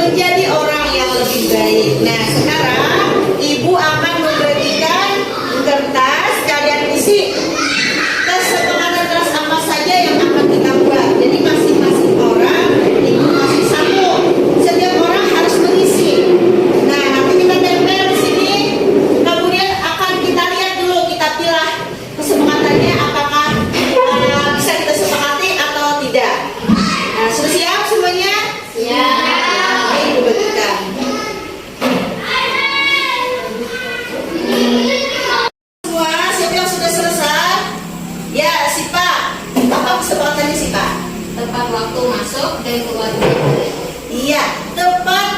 menjadi orang yang lebih baik. Nah, sekarang Ibu akan membagikan kertas, kalian isi kesepakatan kelas apa saja yang akan kita buat. Jadi masing-masing orang Ibu kasih satu. Setiap orang harus mengisi. Nah, nanti kita tempel di sini. Kemudian akan kita lihat dulu, kita pilih kesepakatannya apakah bisa kita sepakati atau tidak. Nah, sudah siap semuanya? Ya. Ibu bagikan. Semua, siapa yang sudah selesai? Ya, Sipa. Apa kesepakatannya, Sipa? Tepat waktu masuk dan keluar. Iya, tepat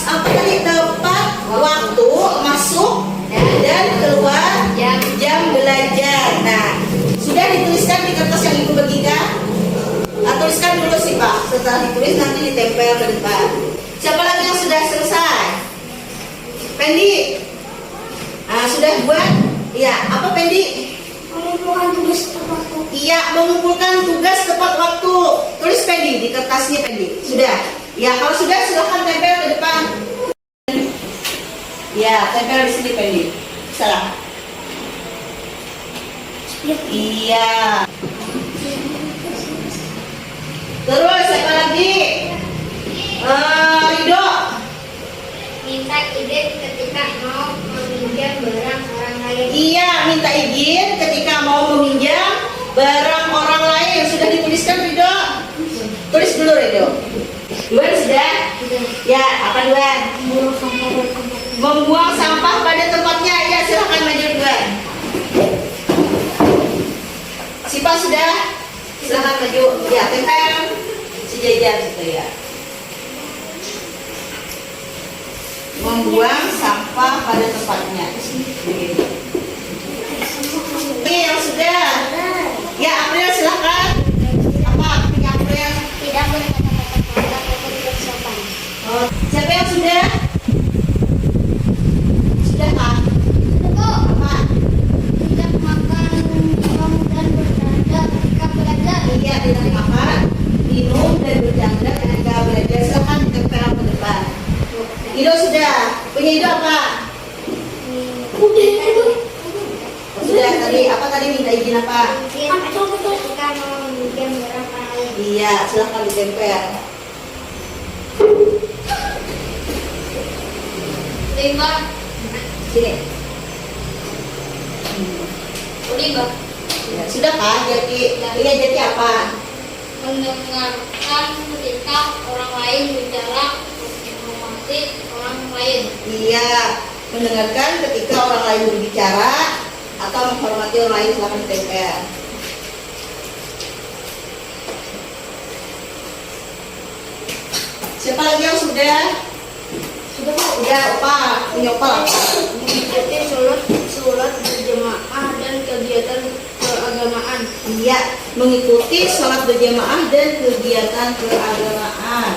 apa tadi? Tepat waktu masuk dan keluar jam belajar. Nah, sudah dituliskan di kertas yang Ibu bagikan? Tuliskan dulu sih Pak. Setelah ditulis nanti ditempel ke depan. Siapa lagi yang sudah selesai? Pendi. Sudah buat? Iya. Apa Pendi? Mengumpulkan tugas tepat waktu. Iya, mengumpulkan tugas tepat waktu. Tulis Pendi di kertasnya Pendi. Sudah. Ya, kalau sudah silahkan tempel ke depan. Ya, tempel di sini Pendi. Salah. Iya. Terus siapa lagi? Rido. Minta izin ketika mau meminjam barang orang lain. Iya, minta izin ketika mau meminjam barang orang lain. Sudah dituliskan Rido? Tulis dulu Rido. Duan sudah? Ya, apa Duan? Membuang sampah pada tempatnya. Ya, silakan maju Duan. Sipa sudah? Silakan maju. Ya, tempel sejajar gitu ya. Membuang sampah pada tempatnya. Begitu. Oke, yang sudah. Ya, April silakan. Apa? April. Tidak boleh kata-kata kasar ataupun bersopan. Oh, siapa yang sudah? Sudah Kak? Apa? Tidak makan, minum dan bercanda ketika belajar. Iya, tidak makan, minum dan bercanda ketika belajar. Silakan ditempel ke depan. Ido sudah. Punya Ido apa? Sudah tadi. Apa tadi minta izin apa? Izin ketika mau meminjam barang orang lain. Iya, silakan ditempel. Lima. Sini. Lima. Ya, sudah Kak? Jadi apa? Mendengarkan ketika orang lain bicara, menghormati orang lain. Iya, mendengarkan ketika orang lain berbicara atau menghormati orang lain. Silakan ditempel. Siapa lagi yang sudah? Sudah, Opa. Punya Opa. Mengikuti sholat berjamaah dan kegiatan keagamaan. Iya, mengikuti sholat berjamaah dan kegiatan keagamaan.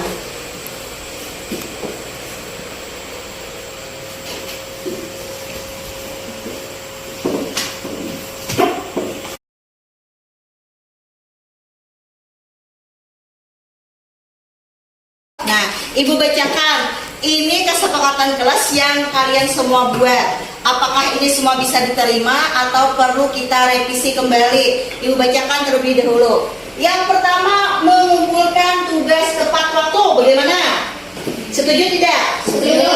Nah, Ibu bacakan. Ini kesepakatan kelas yang kalian semua buat. Apakah ini semua bisa diterima atau perlu kita revisi kembali? Ibu bacakan terlebih dahulu. Yang pertama, mengumpulkan tugas tepat waktu. Bagaimana? Setuju tidak? Setuju.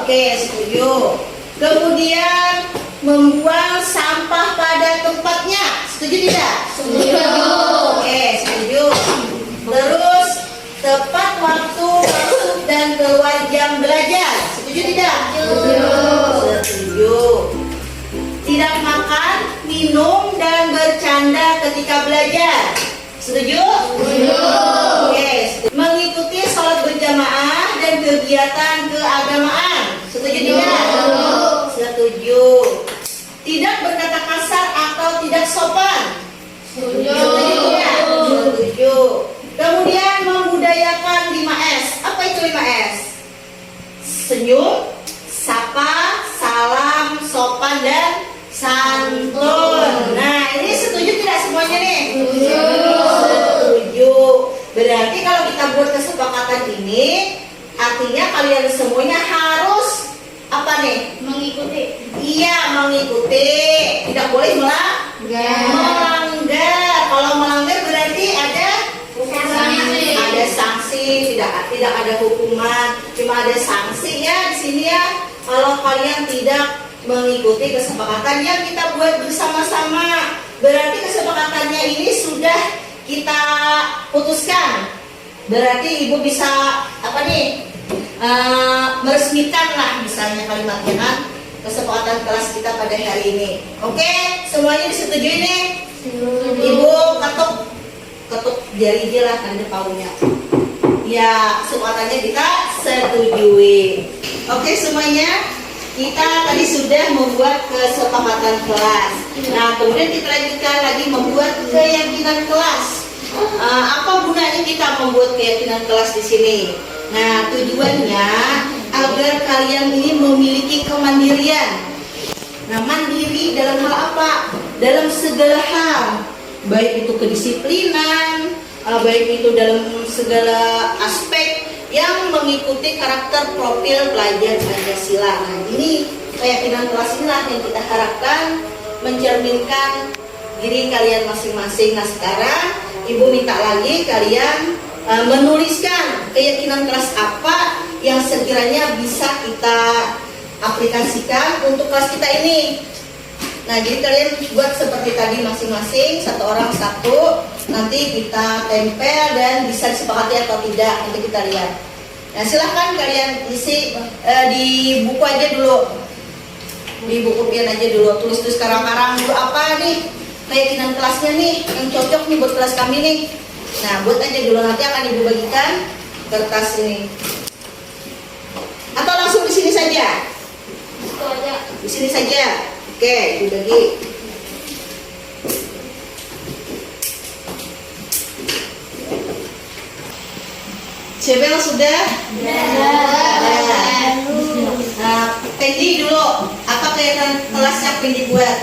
Oke, setuju. Kemudian membuang sampah pada tempatnya. Setuju tidak? Setuju. Oke, setuju. Terus tepat waktu masuk dan keluar jam belajar. Setuju tidak? Setuju. Tidak makan, minum dan bercanda ketika belajar. Setuju? Setuju. Oke. Mengikuti sholat berjamaah dan kegiatan keagamaan. Setuju tidak? Setuju. Tidak berkata kasar atau tidak sopan. Setuju. Setuju. Kemudian membudayakan 5S. Apa itu 5S? Senyum, sapa, salam, sopan, dan santun. Nah, ini setuju tidak semuanya nih? Setuju. Berarti kalau kita buat kesepakatan ini, Artinya kalian semuanya harus apa nih? Mengikuti. Iya, mengikuti. Tidak boleh melanggar. Kalau melanggar berarti ada Sanksi. ada sanksi, tidak ada hukuman, cuma ada sanksi ya di sini ya. Kalau kalian tidak mengikuti kesepakatan yang kita buat bersama-sama, berarti kesepakatannya ini sudah kita putuskan. Berarti ibu bisa apa nih? Meresmikan lah misalnya kalimatnya kan, kesepakatan kelas kita pada hari ini. Oke, semuanya disetujui nih? Ibu ketuk jari dia lah tanda paunya. Ya, kesempatannya kita setujui. Oke semuanya, kita tadi sudah membuat kesepakatan kelas. Nah, kemudian kita lanjutkan lagi membuat keyakinan kelas. Apa gunanya kita membuat keyakinan kelas di sini? Nah, tujuannya agar kalian ini memiliki kemandirian. Nah, mandiri dalam hal apa? Dalam segala hal. Baik itu kedisiplinan, baik itu dalam segala aspek yang mengikuti karakter profil pelajar Pancasila. Nah, ini keyakinan kelas inilah yang kita harapkan mencerminkan diri kalian masing-masing. Nah, sekarang ibu minta lagi kalian menuliskan keyakinan kelas apa yang sekiranya bisa kita aplikasikan untuk kelas kita ini. Nah, jadi kalian buat seperti tadi masing-masing, satu orang satu, nanti kita tempel dan bisa disepakati atau tidak, nanti kita lihat. Nah, silahkan kalian isi di buku aja dulu, di buku pian aja dulu, tulis karang-karang dulu apa nih keyakinan kelasnya nih yang cocok nih buat kelas kami nih. Nah, buat aja dulu, nanti akan ibu bagikan kertas ini. Atau langsung di sini saja? Itu aja. Di sini saja. Oke, ibu bagi. Siapa yang sudah? Nah, Pendi dulu. Apa keyakinan kelas yang Pendi buat?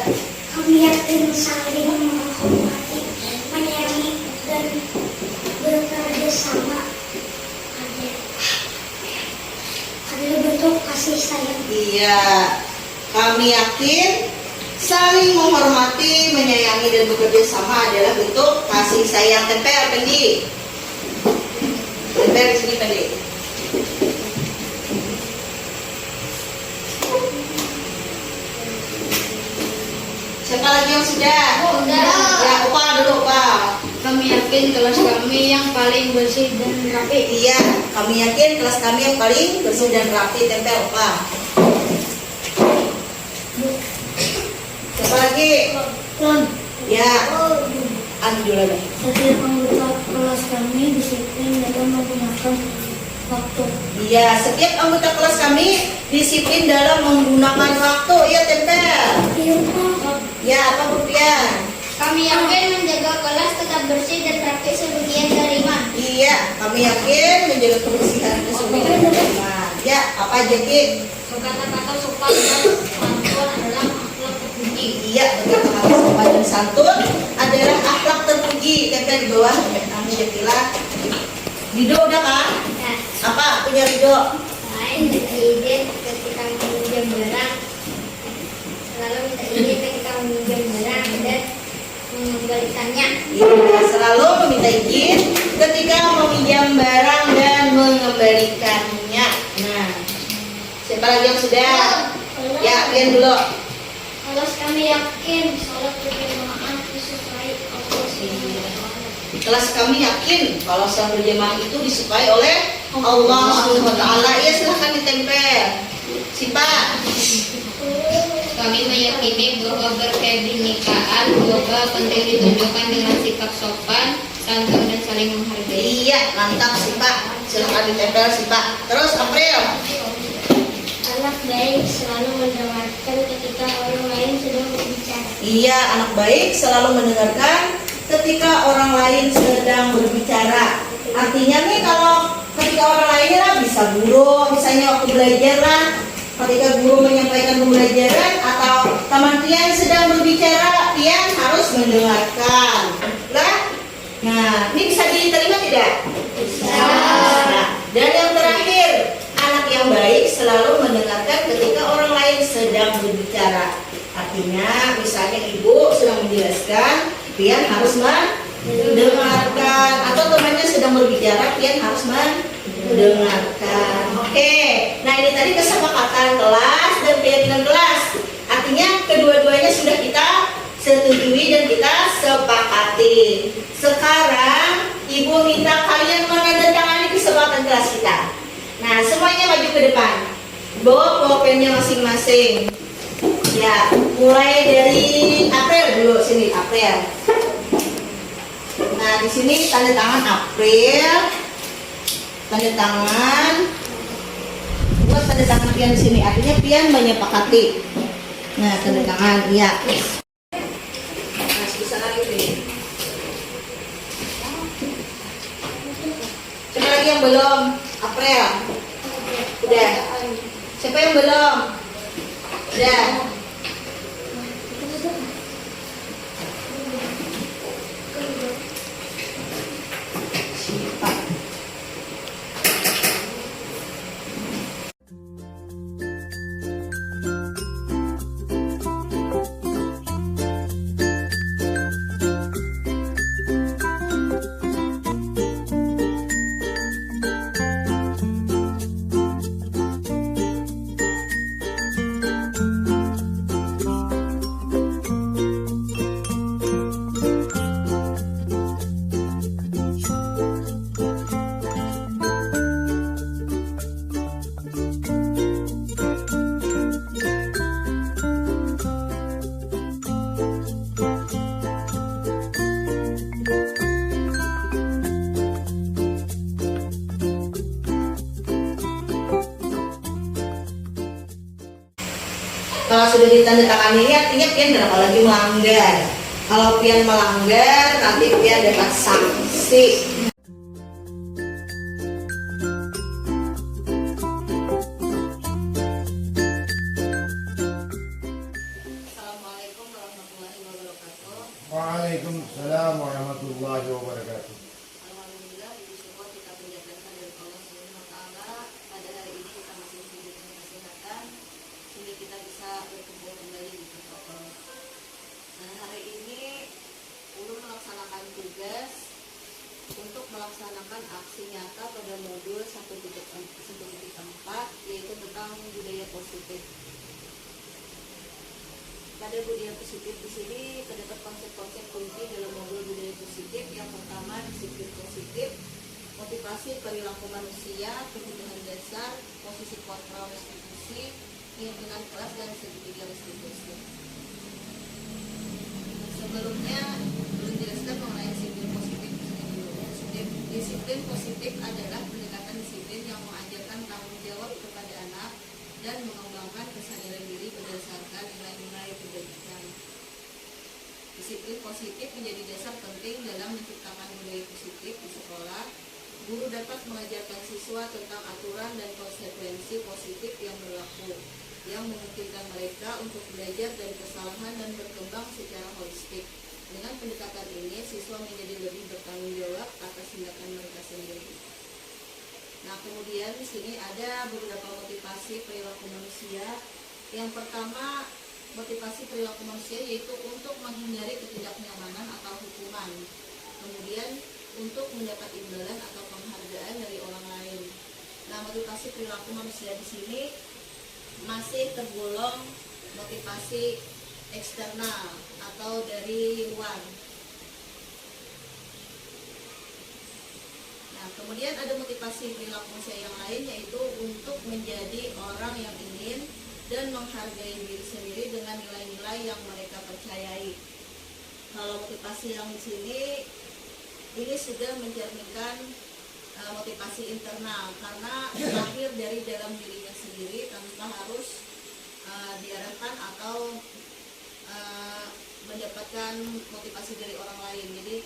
Kami yakin saling menghormati, menyayangi dan bekerja sama. Adalah bentuk kasih sayang. Iya. Kami yakin saling menghormati, menyayangi dan bekerja sama adalah bentuk kasih sayang. Tempel, Pendi. Tempel di sini, Pendi. Siapa lagi yang sudah? Sudah. Ya, Opa dulu, Opa. Kami yakin kelas kami yang paling bersih dan rapi. Iya, kami yakin kelas kami yang paling bersih dan rapi. Tempel, Opa. Siapa lagi? Ya, Alhamdulillah deh. Setiap anggota kelas kami disiplin dalam menggunakan waktu. Iya, setiap anggota kelas kami disiplin dalam menggunakan waktu. Iya, Tempel. Ya, apa Rupiah? Kami yakin menjaga kelas tetap bersih dan rapi sebagian dari iman. Iya, kami yakin menjaga kebersihan itu sebagai iman. Ya, apa aja, Ki? Kata-kata sopan dan santun adalah akhlak terpuji. Iya, kata-kata sopan dan santun adalah akhlak terpuji. Tempel di bawah, Amin Syakila. Ridho udah kan? Ya. Apa punya Ridho? Lain minta izin ketika meminjam barang. Selalu minta izin ketika meminjam barang dan mengembalikannya. Iya, selalu meminta izin ketika meminjam barang dan mengembalikannya. Nah, siapa lagi yang sudah? Ya, kalian dulu. Kalau kami yakin sholat berjamaah disukai Allah SWT. Kelas kami yakin kalau sholat berjamaah itu disukai oleh Allah Subhanahu wa taala. Ya, silahkan ditempel. Siapa? Kami meyakini bahwa berkebinekaan global penting ditunjukkan dengan sikap sopan, santun, dan saling menghargai. Iya, mantap Siapa. Silahkan ditempel Siapa. Terus April. Anak baik selalu mendengarkan ketika orang lain sedang berbicara. Iya, anak baik selalu mendengarkan ketika orang lain sedang berbicara. Artinya nih kalau ketika orang lain lah bisa guru, misalnya waktu belajar lah, ketika guru menyampaikan pembelajaran atau teman Pian sedang berbicara, Pian harus mendengarkan. Lah, nah ini bisa diterima tidak? Bisa. Nah, dan yang terakhir, yang baik selalu mendengarkan ketika orang lain sedang berbicara. Artinya, misalnya ibu sedang menjelaskan, pian harus mendengarkan. Atau temannya sedang berbicara, pian harus mendengarkan. Oke, nah ini tadi kesepakatan kelas dan keyakinan kelas. Artinya kedua-duanya sudah kita setujui dan kita sepakati. Sekarang ibu minta kalian menandatangani kesepakatan kelas kita. Nah, semuanya maju ke depan. Bawa pulpennya masing-masing. Ya, mulai dari April dulu sini, April. Nah, di sini tanda tangan April. Tanda tangan. Buat tanda tangan pian di sini. Artinya pian menyepakati. Nah, tanda tangan, iya. Nah, bisa lagi nih. Siapa lagi yang belum? April. Udah. Siapa yang belum? Udah. Siapa? Kalau sudah ditandatangani ini artinya pian tidak lagi melanggar. Kalau pian melanggar, nanti pian dapat sanksi. Assalamualaikum warahmatullahi wabarakatuh. Waalaikumsalam warahmatullahi wabarakatuh. Alhamdulillah, puji syukur kita panjatkan dari Allah Subhanahu wa taala. Pada hari ini kita masih hidup dan kesehatan sehingga kita bisa berkumpul kembali di tempat Allah. Nah, hari ini ulun melaksanakan tugas untuk melaksanakan aksi nyata pada modul 1.4 yaitu tentang budaya positif. Pada budaya positif di sini terdapat konsep-konsep kunci dalam modul budaya positif. Yang pertama, disiplin positif, motivasi perilaku manusia, kebutuhan dasar, posisi kontrol restitusi, pimpinan kelas dan segitiga restitusi. Sebelumnya belum jelaskan mengenai disiplin positif di sini dulu. Disiplin positif adalah pendekatan disiplin yang mengajarkan tanggung jawab kepada anak dan mengembangkan kesadaran diri berdasarkan nilai-nilai kebaikan. Disiplin positif menjadi dasar penting dalam menciptakan budaya positif di sekolah. Guru dapat mengajarkan siswa tentang aturan dan konsekuensi positif yang berlaku, yang memungkinkan mereka untuk belajar dari kesalahan dan berkembang secara holistik. Dengan pendekatan ini, siswa menjadi lebih bertanggung jawab atas tindakan mereka sendiri. Nah, kemudian di sini ada beberapa motivasi perilaku manusia. Yang pertama, motivasi perilaku manusia yaitu untuk menghindari ketidaknyamanan atau hukuman. Kemudian untuk mendapat imbalan atau penghargaan dari orang lain. Nah, motivasi perilaku manusia di sini masih tergolong motivasi eksternal atau dari luar. Nah, kemudian ada motivasi perilaku manusia yang lain yaitu untuk menjadi orang yang ingin dan menghargai diri sendiri dengan nilai-nilai yang mereka percayai. Kalau motivasi yang di sini ini sudah mencerminkan motivasi internal karena lahir dari dalam dirinya sendiri tanpa harus diarahkan atau mendapatkan motivasi dari orang lain. Jadi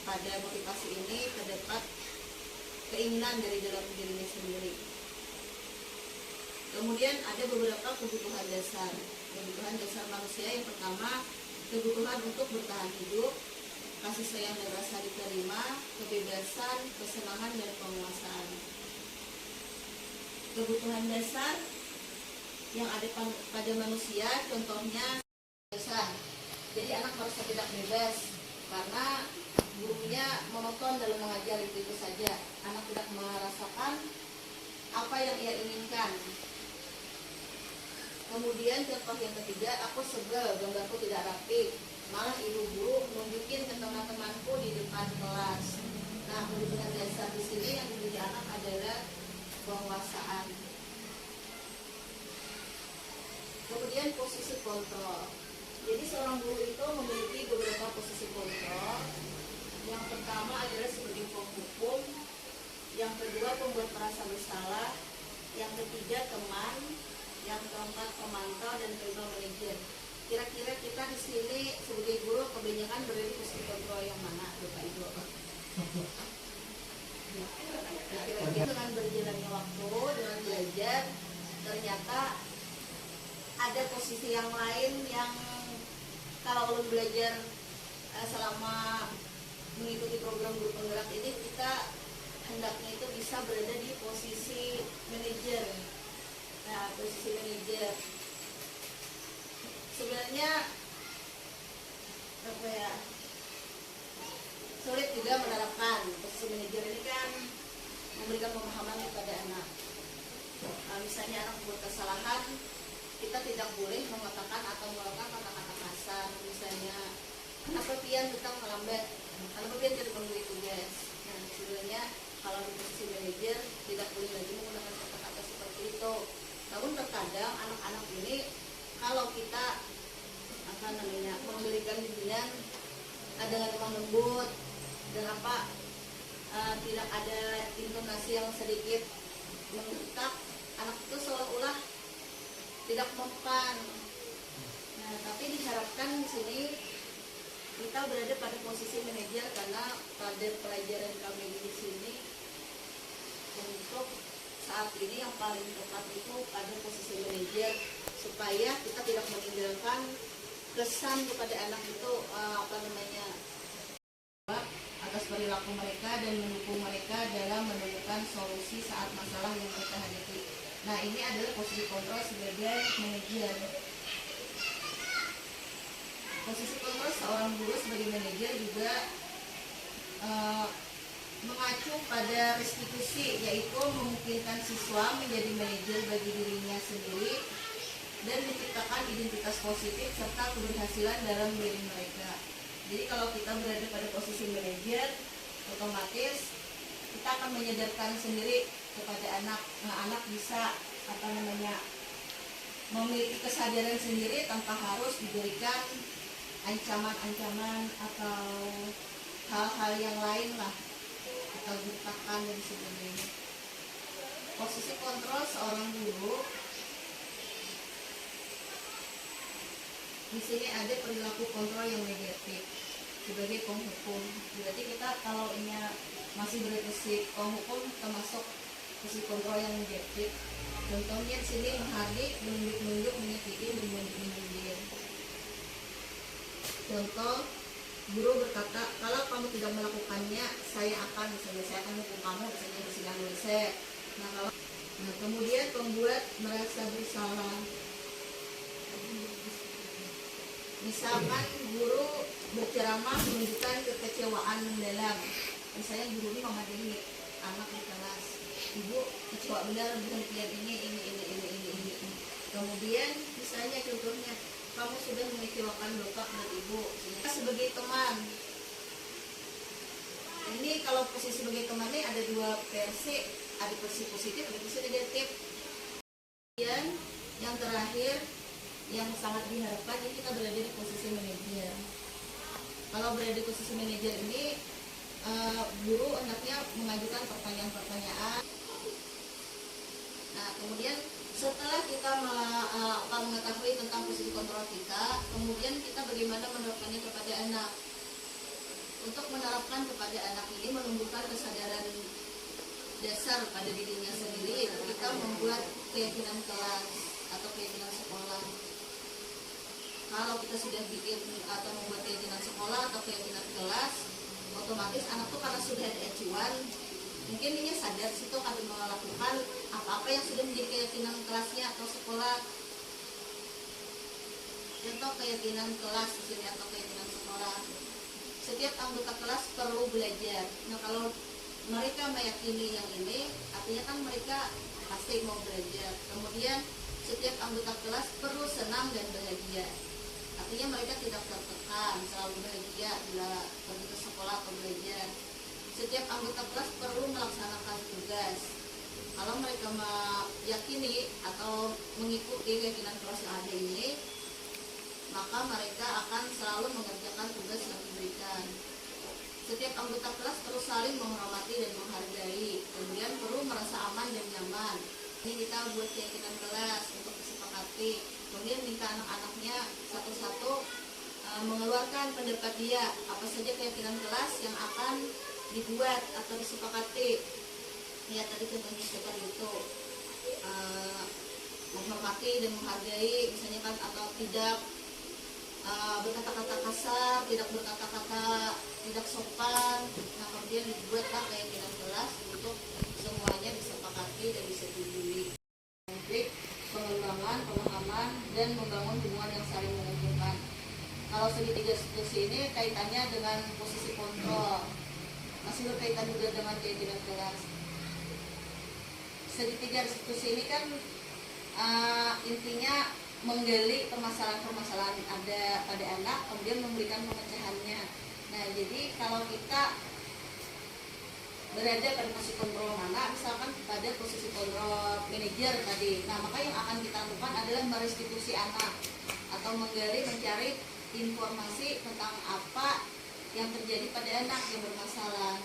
pada motivasi ini terdapat keinginan dari dalam dirinya sendiri. Kemudian ada beberapa kebutuhan dasar. Kebutuhan dasar manusia yang pertama, kebutuhan untuk bertahan hidup, kasih sayang dan rasa diterima, kebebasan, kesenangan dan penguasaan. kebutuhan dasar yang ada pada manusia, contohnya dasar. Jadi anak merasa tidak bebas karena gurunya monoton dalam mengajar, itu saja. Anak tidak merasakan apa yang ia inginkan. Kemudian contoh yang ketiga, aku sebel, gambarku tidak rapi. Malah ibu guru nunjukin ke teman-temanku di depan kelas. Nah, kebutuhan dasar di sini yang dimiliki anak adalah penguasaan. Kemudian posisi kontrol. Jadi seorang guru itu memiliki beberapa posisi kontrol. Yang pertama adalah sebagai penghukum, yang kedua pembuat merasa bersalah, yang ketiga teman, yang keempat pemantau, dan kelima manajer. Kira-kira kita di sini sebagai guru kebanyakan berada di posisi kontrol yang mana, Bapak Ibu? Ya, kira-kira dengan berjalannya waktu, dengan belajar, ternyata ada posisi yang lain yang kalau belum belajar selama mengikuti program guru penggerak ini, kita hendaknya itu bisa berada di posisi manajer. Nah, posisi manajer sebenarnya apa ya, sulit juga menerapkan. Posisi manajer ini kan memberikan pemahaman kepada anak. Misalnya anak membuat kesalahan, kita tidak boleh mengatakan atau melakukan kata-kata kasar. Misalnya, kenapa pian tetap melambat, kenapa pian tidak memberi tugas. Nah, sebenarnya kalau di posisi manajer tidak boleh lagi menggunakan kata-kata seperti itu. Namun terkadang anak-anak ini kalau kita memberikan bimbingan dengan lemah lembut dan tidak ada intonasi yang sedikit menggetak, anak itu seolah-olah tidak mempan. Nah, tapi diharapkan di sini kita berada pada posisi manajer, karena pada pelajaran kami di sini untuk saat ini yang paling tepat itu pada posisi manajer, supaya kita tidak meninggalkan kesan kepada anak itu atas perilaku mereka dan mendukung mereka dalam menemukan solusi saat masalah yang mereka hadapi. Nah, ini adalah posisi kontrol sebagai manajer. Posisi kontrol seorang guru sebagai manajer juga mengacu pada restitusi, yaitu memungkinkan siswa menjadi manajer bagi dirinya sendiri dan menciptakan identitas positif serta keberhasilan dalam diri mereka. Jadi kalau kita berada pada posisi manajer, otomatis kita akan menyadarkan sendiri kepada anak. Nah, anak bisa memiliki kesadaran sendiri tanpa harus diberikan ancaman-ancaman atau hal-hal yang lain lah, atau gertakan dan sebagainya. Posisi kontrol seorang guru, di sini ada perilaku kontrol yang negatif sebagai penghukum. Berarti kita kalau ini masih berposisi penghukum termasuk posisi kontrol yang negatif. Contohnya di sini menghardik, menunjuk-nunjuk, menyakiti, menyindir. Contoh, guru berkata, kalau kamu tidak melakukannya, saya akan hukum kamu, misalnya bersidang dosen. Nah, kemudian pembuat merasa bersalah. Misalkan guru berceramah menunjukkan kekecewaan mendalam. Misalnya guru ini memadai anak di kelas, ibu kecewa benar dengan lihat ini. Kemudian misalnya contohnya, kamu sudah mengecewakan bapak dan ibu. Sebagai teman, ini kalau posisi sebagai teman ini ada dua versi, ada posisi positif, ada posisi negatif. Kemudian yang terakhir, yang sangat diharapkan ini kita berada di posisi manajer. Kalau berada di posisi manajer ini, guru hendaknya mengajukan pertanyaan-pertanyaan. Nah, kemudian setelah kita mengetahui tentang posisi kontrol kita, kemudian kita bagaimana menerapkannya kepada anak. Untuk menerapkan kepada anak ini menumbuhkan kesadaran dasar pada dirinya sendiri, kita membuat keyakinan kelas atau keyakinan sekolah. Kalau kita sudah bikin atau membuat keyakinan sekolah atau keyakinan kelas, otomatis anak tuh karena sudah ada acuan, Mungkin ini sadar situ akan melakukan apa-apa yang sudah menjadi keyakinan kelasnya atau sekolah. Contoh keyakinan kelas di sini atau keyakinan sekolah. Setiap anggota kelas perlu belajar. Nah, kalau mereka meyakini yang ini, artinya kan mereka pasti mau belajar. Kemudian setiap anggota kelas perlu senang dan bahagia. Artinya mereka tidak tertekan, selalu bahagia bila pergi ke sekolah atau belajar. Setiap anggota kelas perlu melaksanakan tugas. Kalau mereka meyakini atau mengikuti keyakinan kelas yang ada ini, maka mereka akan selalu mengerjakan tugas yang diberikan. Setiap anggota kelas perlu saling menghormati dan menghargai. Kemudian perlu merasa aman dan nyaman. Ini kita buat keyakinan kelas untuk disepakati. Kemudian minta anak-anaknya satu-satu mengeluarkan pendapat dia, apa saja keyakinan kelas yang akan dibuat atau disepakati. Ya, tadi contohnya seperti itu, menghormati dan menghargai, misalnya kan, atau tidak berkata-kata kasar, tidak berkata-kata tidak sopan. Nah, kemudian dibuatlah keyakinan kelas untuk semuanya disepakati dan disetujui. Konflik, pengembangan, pemahaman, dan membangun hubungan yang saling menguntungkan. Kalau segitiga institusi ini kaitannya dengan posisi kontrol, masih berkaitan juga dengan keyakinan kelas. Segitiga institusi ini kan intinya menggali permasalahan-permasalahan ada pada anak, kemudian memberikan pemecahannya. Nah, jadi kalau kita berada pada posisi kontrol mana, misalkan pada posisi kontrol manajer tadi, nah maka yang akan kita lakukan adalah merestitusi anak atau menggali, mencari informasi tentang apa yang terjadi pada anak yang bermasalah.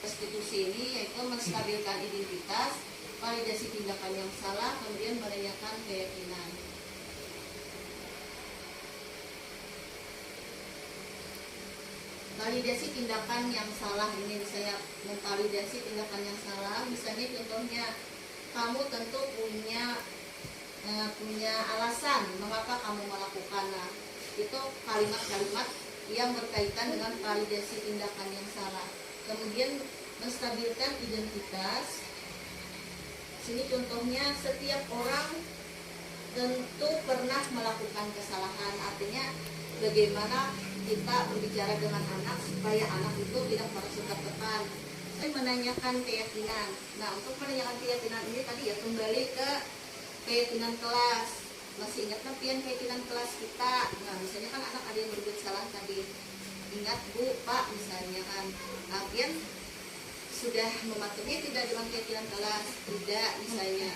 Restitusi ini yaitu menstabilkan identitas, validasi tindakan yang salah, kemudian menanyakan keyakinan. Validasi tindakan yang salah ini, misalnya memvalidasi tindakan yang salah, misalnya contohnya kamu tentu punya alasan mengapa kamu melakukan. Nah, itu kalimat-kalimat yang berkaitan dengan validasi tindakan yang salah. Kemudian menstabilkan identitas. Sini contohnya setiap orang tentu pernah melakukan kesalahan. Artinya bagaimana kita berbicara dengan anak supaya anak itu tidak merasa tertekan. Saya menanyakan keyakinan. Nah, untuk menanyakan keyakinan ini tadi ya kembali ke keyakinan kelas. Masih ingat kan pian keyakinan kelas kita? Nah, misalnya kan anak ada yang berbuat salah tadi. Ingat Bu, Pak, misalnya kan. Nah, pian sudah mematuhi tidak dengan keyakinan kelas? Tidak, misalnya.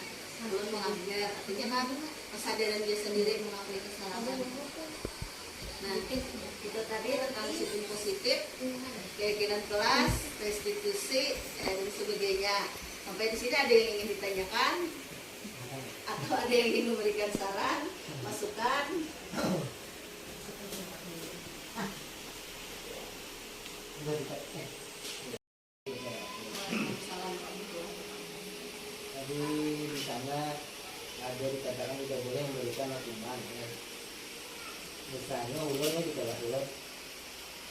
Belum melanggar. Artinya kan kesadaran dia sendiri mengakui kesalahan. Nah, itu tadi tentang sistem positif, keyakinan kelas, restitusi, dan sebagainya. Sampai di sini ada yang ingin ditanyakan? Atau ada yang ingin memberikan saran, masukan? Tadi di sana ada dikatakan tidak boleh memberikan hukuman. Misalnya ulunnya di bawah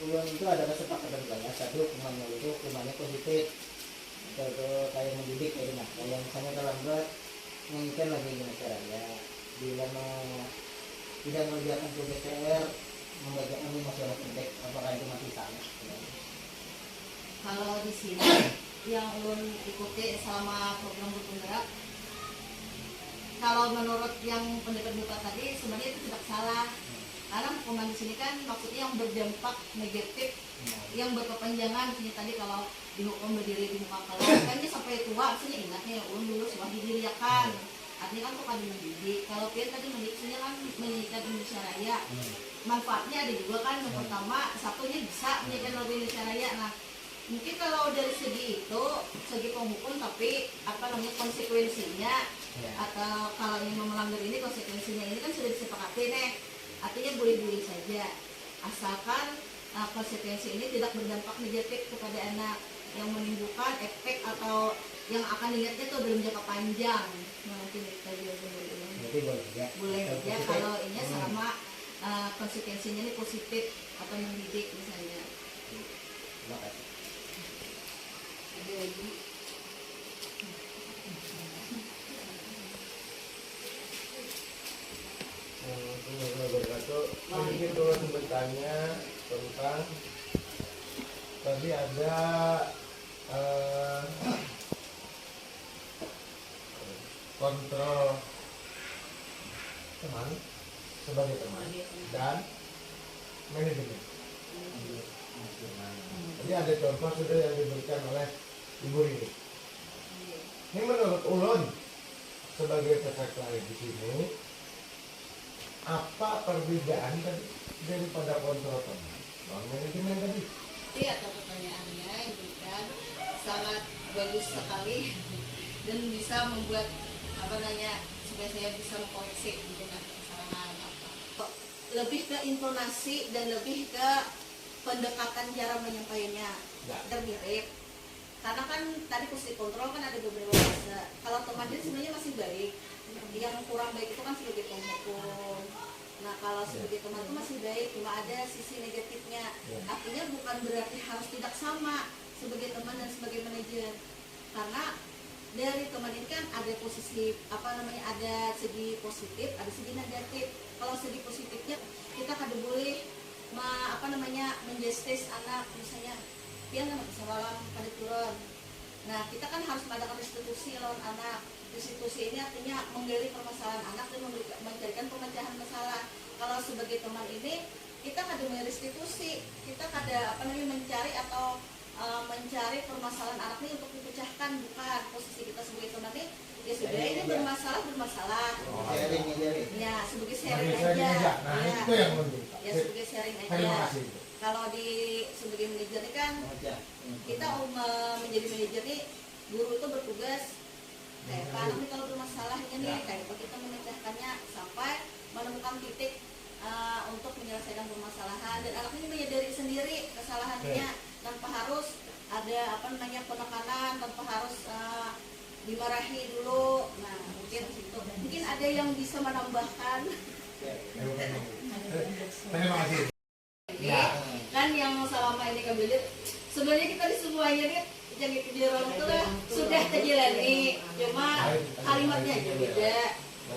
ulun itu ada kesepakatan banyak. Satu hukumannya itu hukumannya positif, atau kayak mendidik kayak nah. Kayak misalnya kalau enggak menginginkan lagi masyarakat bila tidak mengerjakan tugas PR, mengerjakan masalah pendek, apakah itu masih sama? Kalau di sini yang ulun ikuti selama program berpenggerak, kalau menurut yang pendapat Bapak tadi sebenarnya itu tidak salah. Karena hukuman di sini kan maksudnya yang berdampak negatif, yang berkepanjangan. Ini tadi kalau dihukum berdiri di muka kelas, kan dia sampai tua, maksudnya ingatnya ulun dulu sudah didiriakan. Artinya kan tuh kan mendidik. Kalau Pian tadi mendidiknya kan menjadikan Indonesia Raya. Manfaatnya ada juga kan. Yang pertama, satunya bisa menjadikan lebih Indonesia Raya. Nah, mungkin kalau dari segi itu, segi penghukum, tapi apa namanya konsekuensinya, atau kalau yang melanggar ini konsekuensinya ini kan sudah disepakati nih. Artinya boleh-boleh saja, asalkan konsekuensi ini tidak berdampak negatif kepada anak, yang menimbulkan efek atau yang akan diingatnya tuh dalam jangka panjang. Nah, nanti kita juga boleh aja kalau ini selama konsekuensinya ini positif atau mendidik misalnya. Terima kasih. Ada lagi? sedikit turun bertanya tentang tadi ada kontrol teman sebagai teman dan manajemen. Jadi ada contoh sudah yang diberikan oleh Ibu Rini. Ini menurut Ulun sebagai peserta di sini, apa perbedaan tadi daripada kontrol teman dan manajemen tadi? Atas pertanyaannya yang diberikan sangat bagus sekali dan bisa membuat supaya saya bisa mengkoreksi dengan kesalahan apa. Lebih ke intonasi dan lebih ke pendekatan cara menyampaikannya mirip. Karena kan tadi posisi kontrol kan ada beberapa bahasa. Kalau teman dia sebenarnya masih baik. Yang kurang baik itu kan sebagai penghukum. Nah kalau sebagai teman itu masih baik, cuma ada sisi negatifnya. Artinya bukan berarti harus tidak sama sebagai teman dan sebagai manajer. Karena dari teman ini kan ada posisi ada segi positif, ada segi negatif. Kalau segi positifnya kita kada boleh menjustis anak misalnya dia nggak bisa malam pada turun. Nah kita kan harus mengadakan restitusi lawan anak. Restitusi ini artinya menggali permasalahan anak dan mencarikan pemecahan masalah. Kalau sebagai teman ini kita kada merestitusi, kita kada mencari atau mencari permasalahan anak ini untuk dipecahkan, bukan. Posisi kita sebagai teman ini ya sudah ini bermasalah ya sebagai sharing aja. Nah Ya. itu yang penting. Ya sebagai sharing Terima aja. kasih. Kalau sebagai manajer ini kan kita menjadi manajer ini guru itu bertugas kayak Pak anak ini kalau bermasalahnya nih kayak apa kita memecahkannya sampai menemukan titik untuk menyelesaikan permasalahan dan anak ini menyadari sendiri kesalahannya tanpa harus ada penekanan, tanpa harus dimarahi dulu. Nah mungkin ada yang bisa menambahkan. Terima kasih. Kan yang selama ini kami lihat sebenarnya kita di semuanya nih yang di orang itu lah sudah terjalani, cuma kalimatnya aja beda.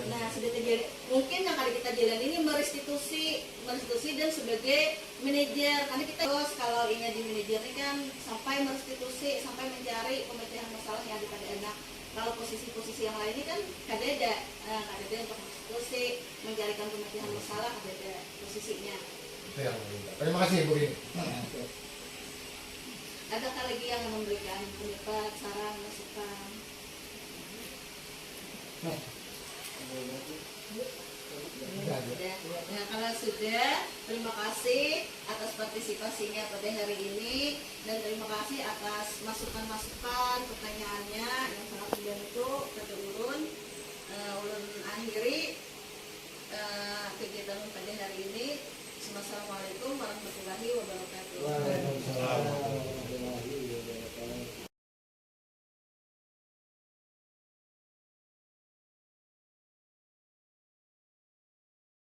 Nah sudah terjalani, mungkin yang kali kita jalani ini merestitusi dan sebagai manajer, karena kita terus kalau ini di manajer ini kan sampai merestitusi, sampai mencari pemecahan masalah yang ada pada anak. Kalau posisi-posisi yang lain ini kan kada ada untuk merestitusi, mencarikan pemecahan masalah, ada posisinya. Itu yang penting. Terima kasih Bu Rini. Adakah lagi yang memberikan pendapat, saran, masukan? Sudah. Nah, kalau sudah, terima kasih atas partisipasinya pada hari ini dan terima kasih atas masukan-masukan, pertanyaannya.